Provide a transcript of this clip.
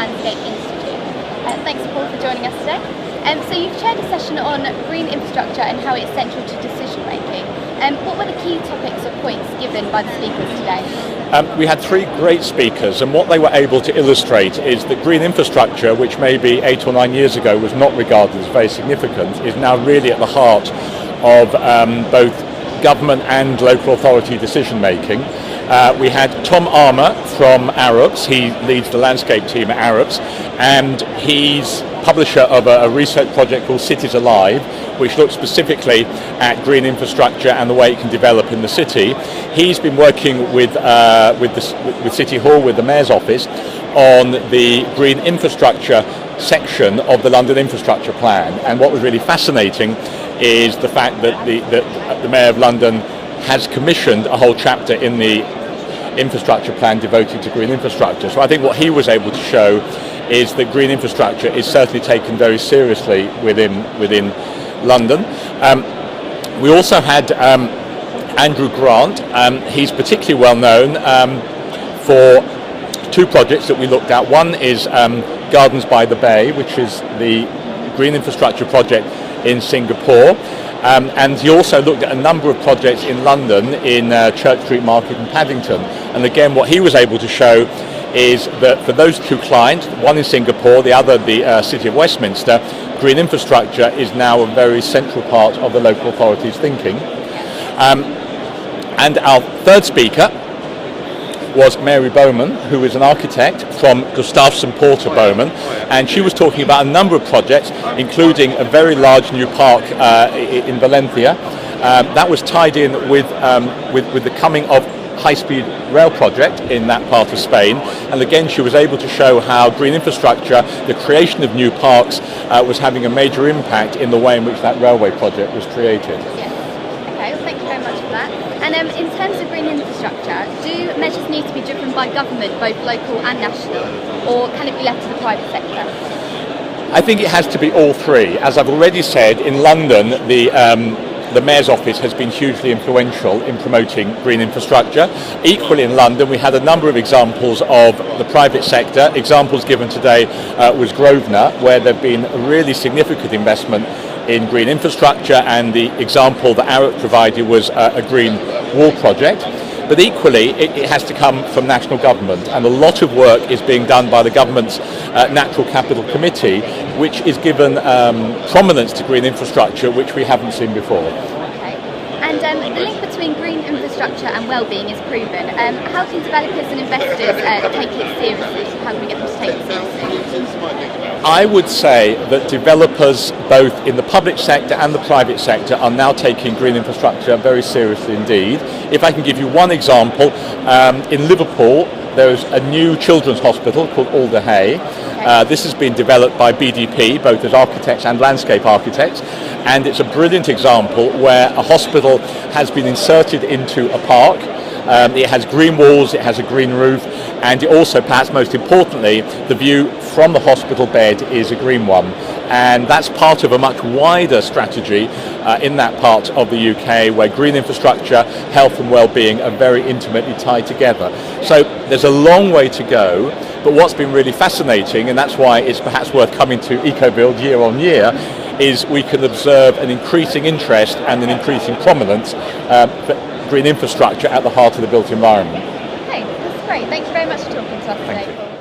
Landscape Institute. Thanks, Paul, for joining us today. So you've chaired a session on green infrastructure and how it's central to decision making. What were the key topics or points given by the speakers today? We had three great speakers, and what they were able to illustrate is that green infrastructure, which maybe 8 or 9 years ago was not regarded as very significant, is now really at the heart of both government and local authority decision making. We had Tom Armour from Arabs. He leads the landscape team at Arabs, and he's publisher of a research project called Cities Alive, which looks specifically at green infrastructure and the way it can develop in the city. He's been working with City Hall, with the Mayor's office, on the green infrastructure section of the London Infrastructure Plan. And what was really fascinating is the fact that the Mayor of London has commissioned a whole chapter in the infrastructure plan devoted to green infrastructure. So I think what he was able to show is that green infrastructure is certainly taken very seriously within London. We also had Andrew Grant. He's particularly well known for two projects that we looked at. One is Gardens by the Bay, which is the green infrastructure project in Singapore. And he also looked at a number of projects in London, in Church Street Market and Paddington. And again, what he was able to show is that for those two clients, one in Singapore, the other the City of Westminster, green infrastructure is now a very central part of the local authorities' thinking. And our third speaker was Mary Bowman, who is an architect from Gustafsson Porter Bowman, and she was talking about a number of projects, including a very large new park in Valencia. That was tied in with the coming of high-speed rail project in that part of Spain, and again she was able to show how green infrastructure, the creation of new parks, was having a major impact in the way in which that railway project was created. Yes. Okay, well, thank you very much for that. And in terms of green infrastructure, do measures need to be driven by government, both local and national, or can it be left to the private sector? I think it has to be all three. As I've already said, in London, the Mayor's office has been hugely influential in promoting green infrastructure. Equally in London, we had a number of examples of the private sector. Examples given today was Grosvenor, where there have been a really significant investment in green infrastructure, and the example that Arup provided was a green wall project. But equally, it has to come from national government, and a lot of work is being done by the government's Natural Capital Committee, which is given prominence to green infrastructure, which we haven't seen before. Okay. And the link between green infrastructure and well-being is proven. How can developers and investors take it seriously? How can we get them to take it seriously? I would say that developers, both in the public sector and the private sector, are now taking green infrastructure very seriously indeed. If I can give you one example, in Liverpool there's a new children's hospital called Alder Hey. This has been developed by BDP, both as architects and landscape architects, and it's a brilliant example where a hospital has been inserted into a park. It has green walls, it has a green roof, and it also, perhaps most importantly, the view from the hospital bed is a green one. And that's part of a much wider strategy in that part of the UK, where green infrastructure, health and well-being are very intimately tied together. So there's a long way to go, but what's been really fascinating, and that's why it's perhaps worth coming to Ecobuild year on year, is we can observe an increasing interest and an increasing prominence for green infrastructure at the heart of the built environment. Okay, that's great. Thank you very much for talking to us today, Paul.